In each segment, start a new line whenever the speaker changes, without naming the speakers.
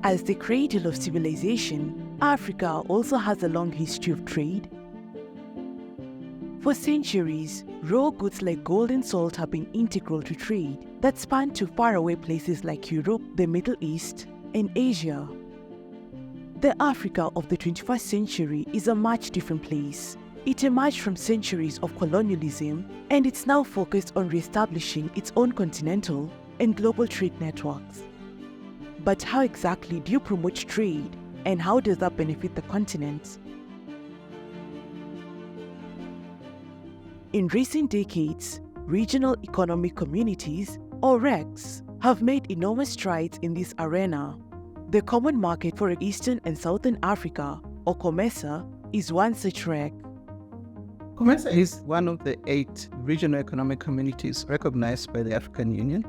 As the cradle of civilization, Africa also has a long history of trade. For centuries, raw goods like gold and salt have been integral to trade that spanned to faraway places like Europe, the Middle East, and Asia. The Africa of the 21st century is a much different place. It emerged from centuries of colonialism, and it's now focused on re-establishing its own continental and global trade networks. But how exactly do you promote trade, and how does that benefit the continent? In recent decades, regional economic communities, or RECs, have made enormous strides in this arena. The Common Market for Eastern and Southern Africa, or COMESA, is one such REC.
COMESA is one of the 8 regional economic communities recognized by the African Union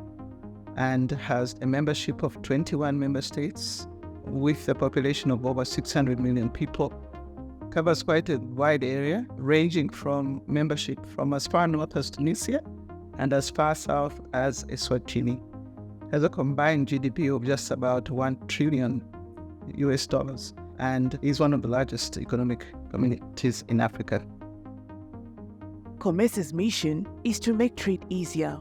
and has a membership of 21 member states with a population of over 600 million people. Covers quite a wide area, ranging from membership from as far north as Tunisia and as far south as Eswatini. Has a combined GDP of just about $1 trillion and is one of the largest economic communities in Africa.
COMESA's mission is to make trade easier.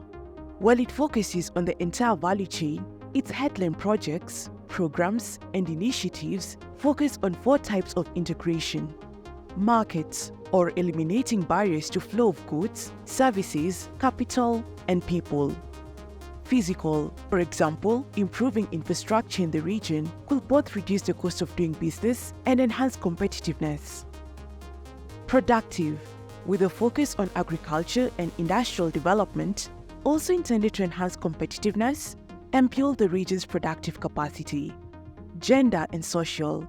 While it focuses on the entire value chain, its headline projects, programs, and initiatives focus on 4 types of integration: markets, or eliminating barriers to flow of goods, services, capital, and people; physical, for example, improving infrastructure in the region will both reduce the cost of doing business and enhance competitiveness; productive, with a focus on agriculture and industrial development, also intended to enhance competitiveness and build the region's productive capacity; gender and social,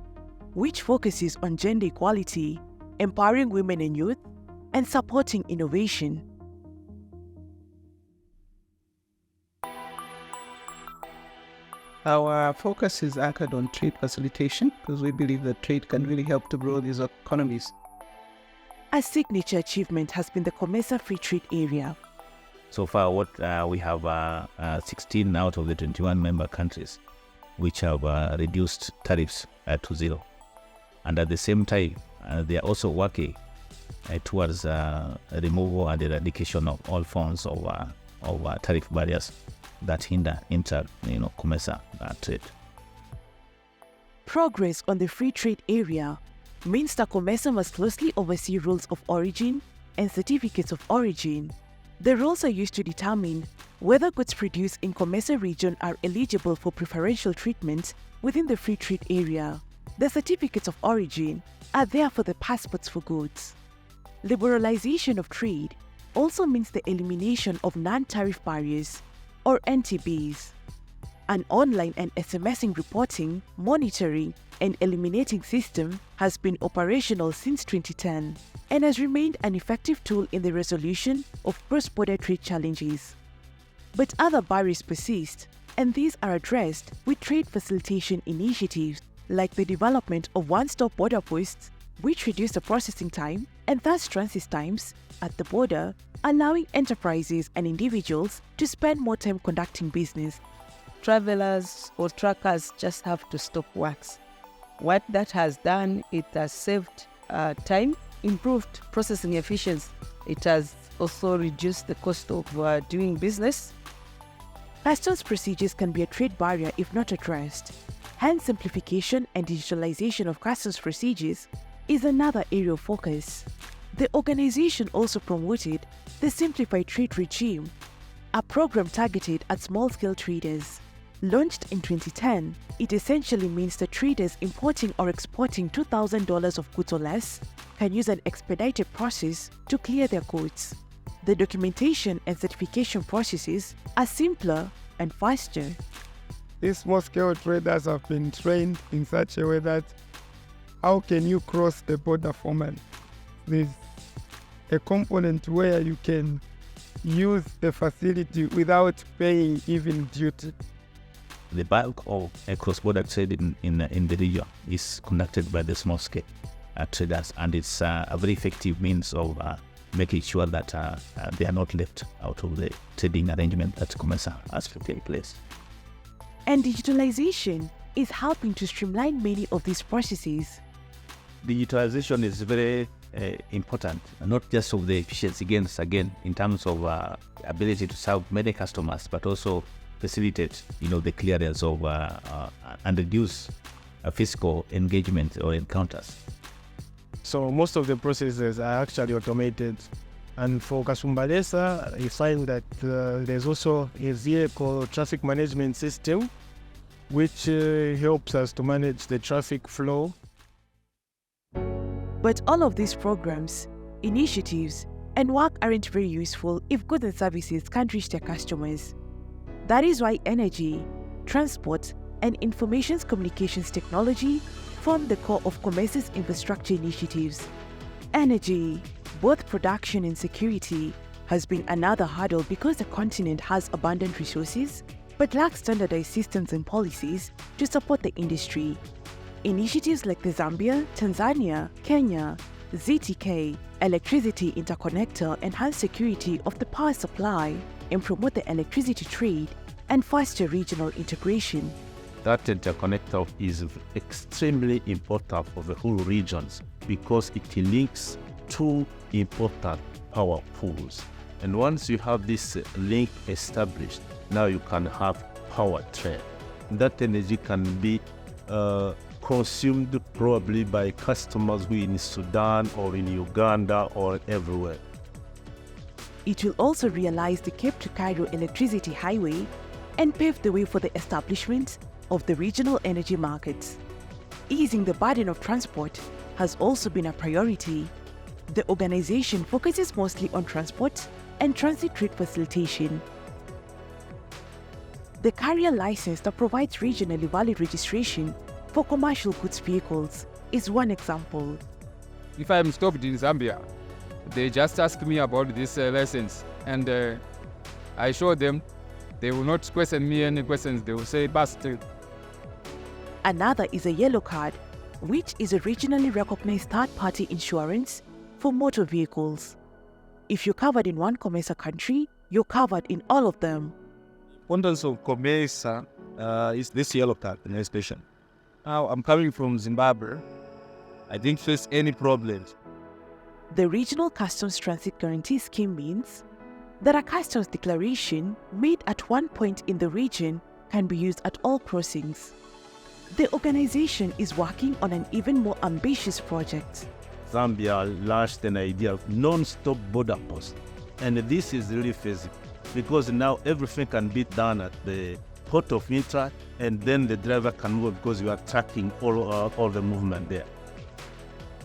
which focuses on gender equality, empowering women and youth, and supporting innovation.
Our focus is anchored on trade facilitation because we believe that trade can really help to grow these economies.
A signature achievement has been the COMESA Free Trade Area.
So far, we have 16 out of the 21 member countries which have reduced tariffs to 0. And at the same time, they are also working towards removal and eradication of all forms of tariff barriers that hinder COMESA trade.
Progress on the Free Trade Area means that COMESA must closely oversee rules of origin and certificates of origin. The rules are used to determine whether goods produced in COMESA region are eligible for preferential treatment within the Free Trade Area. The certificates of origin are there for the passports for goods. Liberalization of trade also means the elimination of non-tariff barriers, or NTBs. An online and SMSing reporting, monitoring, and eliminating system has been operational since 2010 and has remained an effective tool in the resolution of cross-border trade challenges. But other barriers persist, and these are addressed with trade facilitation initiatives like the development of one-stop border posts, which reduce the processing time and thus transit times at the border, allowing enterprises and individuals to spend more time conducting business.
Travelers or truckers just have to stop works. What that has done, it has saved time, improved processing efficiency. It has also reduced the cost of doing business.
Customs procedures can be a trade barrier if not addressed. Hence, simplification and digitalization of customs procedures is another area of focus. The organization also promoted the Simplified Trade Regime, a program targeted at small-scale traders. Launched in 2010, it essentially means that traders importing or exporting $2,000 of goods or less can use an expedited process to clear their goods. The documentation and certification processes are simpler and faster.
These small-scale traders have been trained in such a way that how can you cross the border formally? There's a component where you can use the facility without paying even duty.
The bulk of cross-border trade in the region is conducted by the small-scale traders, and it's a very effective means of making sure that they are not left out of the trading arrangement that COMESA has put in place.
And digitalization is helping to streamline many of these processes.
Digitalization is very important, not just of the efficiency gains again in terms of ability to serve many customers, but also facilitate, the clearance of and reduce physical engagement or encounters.
So most of the processes are actually automated. And for Kasumbalesa, you find that there's also a vehicle traffic management system, which helps us to manage the traffic flow.
But all of these programs, initiatives, and work aren't very useful if goods and services can't reach their customers. That is why energy, transport, and information communications technology form the core of COMESA's infrastructure initiatives. Energy, both production and security, has been another hurdle because the continent has abundant resources but lacks standardized systems and policies to support the industry. Initiatives like the Zambia, Tanzania, Kenya, ZTK, Electricity Interconnector enhance security of the power supply and promote the electricity trade and foster regional integration.
That interconnector is extremely important for the whole regions because it links two important power pools. And once you have this link established, now you can have power trade. That energy can be consumed probably by customers who in Sudan or in Uganda or everywhere.
It will also realize the Cape to Cairo electricity highway and pave the way for the establishment of the regional energy markets. Easing the burden of transport has also been a priority. The organization focuses mostly on transport and transit trade facilitation. The carrier license that provides regionally valid registration for commercial goods vehicles is one example.
If I'm stopped in Zambia, they just ask me about this license and I show them. They will not question me any questions. They will say, basta.
Another is a yellow card, which is a regionally recognized third-party insurance for motor vehicles. If you're covered in one COMESA country, you're covered in all of them.
Importance of COMESA is this yellow card registration. Now, I'm coming from Zimbabwe. I didn't face any problems.
The Regional Customs Transit Guarantee Scheme means that a customs declaration made at one point in the region can be used at all crossings. The organization is working on an even more ambitious project.
Zambia launched an idea of non-stop border posts. And this is really feasible because now everything can be done at the port of entry and then the driver can move because you are tracking all the movement there.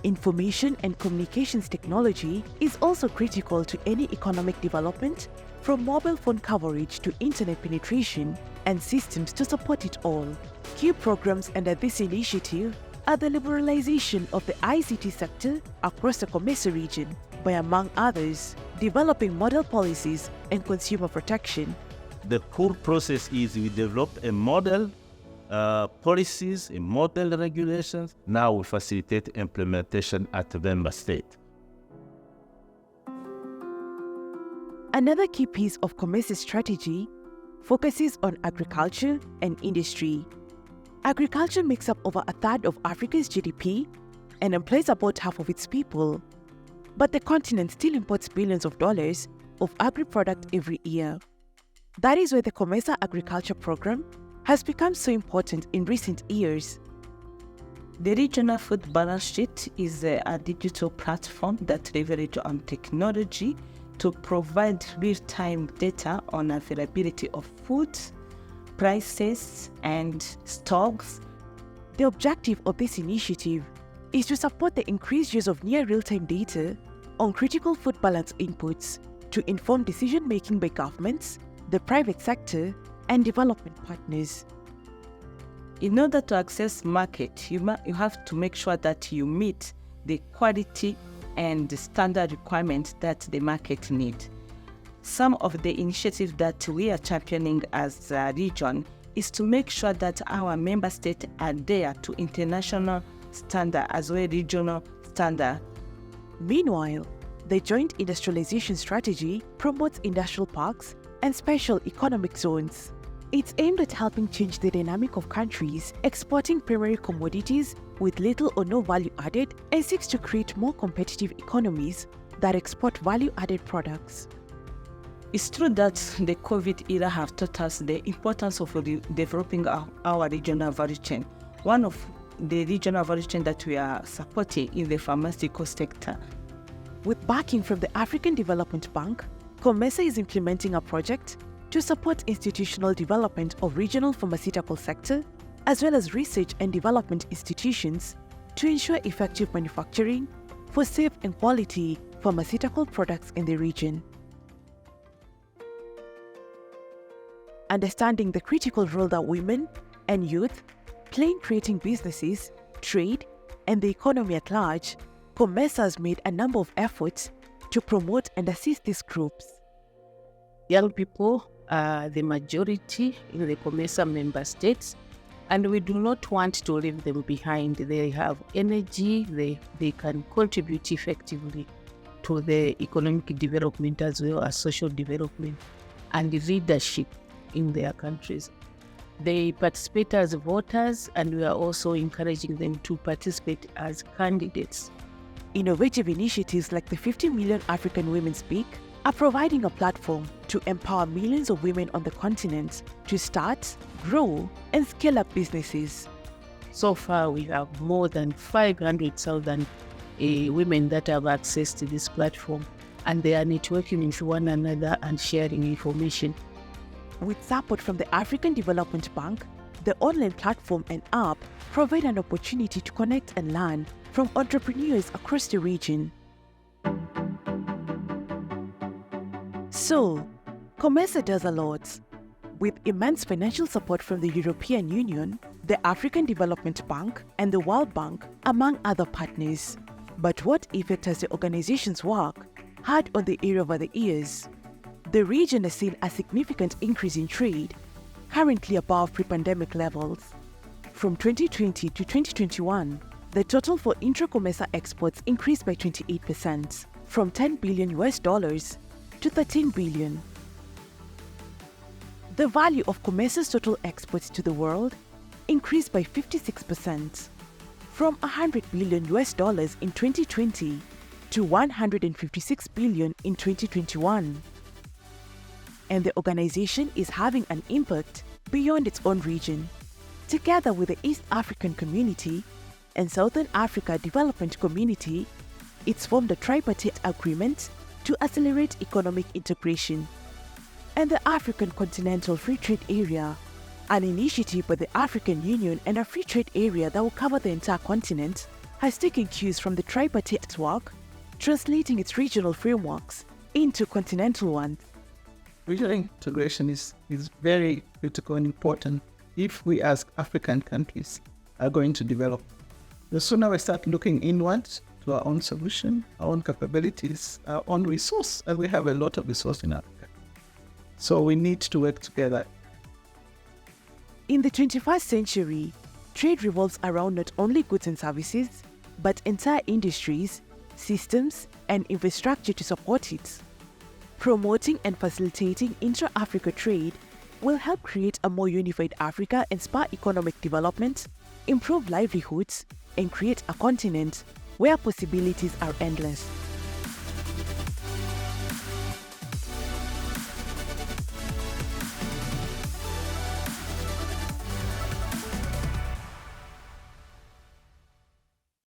Information and communications technology is also critical to any economic development, from mobile phone coverage to internet penetration and systems to support it all. Key programs under this initiative are the liberalization of the ICT sector across the COMESA region by, among others, developing model policies and consumer protection.
The core process is we develop a model policies, a model regulations. Now we facilitate implementation at the member state.
Another key piece of COMESA's strategy focuses on agriculture and industry. Agriculture makes up over a third of Africa's GDP and employs about half of its people. But the continent still imports billions of dollars of agri-product every year. That is why the COMESA Agriculture Program has become so important in recent years.
The Regional Food Balance Sheet is a digital platform that leverages on technology to provide real-time data on availability of food, prices, and stocks.
The objective of this initiative is to support the increased use of near real-time data on critical food balance inputs to inform decision-making by governments, the private sector, and development partners.
In order to access market, you have to make sure that you meet the quality and the standard requirements that the market needs. Some of the initiatives that we are championing as a region is to make sure that our member states adhere to international standard as well as regional standard.
Meanwhile, the Joint Industrialization Strategy promotes industrial parks and special economic zones. It's aimed at helping change the dynamic of countries exporting primary commodities with little or no value added and seeks to create more competitive economies that export value-added products.
It's true that the COVID era have taught us the importance of developing our regional value chain. One of the regional value chain that we are supporting in the pharmaceutical sector.
With backing from the African Development Bank, COMESA is implementing a project to support institutional development of regional pharmaceutical sector, as well as research and development institutions to ensure effective manufacturing for safe and quality pharmaceutical products in the region. Understanding the critical role that women and youth play in creating businesses, trade, and the economy at large, COMESA has made a number of efforts to promote and assist these groups.
Young people are the majority in the COMESA member states, and we do not want to leave them behind. They have energy, they can contribute effectively to the economic development as well as social development and leadership in their countries. They participate as voters, and we are also encouraging them to participate as candidates.
Innovative initiatives like the 50 Million African Women Speak are providing a platform to empower millions of women on the continent to start, grow, and scale up businesses.
So far, we have more than 500,000 women that have access to this platform, and they are networking with one another and sharing information.
With support from the African Development Bank, the online platform and app provide an opportunity to connect and learn from entrepreneurs across the region. So, COMESA does a lot. With immense financial support from the European Union, the African Development Bank, and the World Bank, among other partners. But what effect has the organization's work had on the area over the years? The region has seen a significant increase in trade, currently above pre-pandemic levels. From 2020 to 2021, the total for intra-COMESA exports increased by 28%, from $10 billion to $13 billion. The value of COMESA's total exports to the world increased by 56%, from $100 billion in 2020 to $156 billion in 2021. And the organization is having an impact beyond its own region. Together with the East African Community and Southern Africa Development Community, it's formed a tripartite agreement to accelerate economic integration. And the African Continental Free Trade Area, an initiative by the African Union and a free trade area that will cover the entire continent, has taken cues from the tripartite work, translating its regional frameworks into continental ones.
Regional integration is very critical and important if we as African countries are going to develop. The sooner we start looking inwards to our own solution, our own capabilities, our own resource, and we have a lot of resource in Africa. So we need to work together.
In the 21st century, trade revolves around not only goods and services, but entire industries, systems, and infrastructure to support it. Promoting and facilitating intra-Africa trade will help create a more unified Africa and spur economic development, improve livelihoods, and create a continent where possibilities are endless.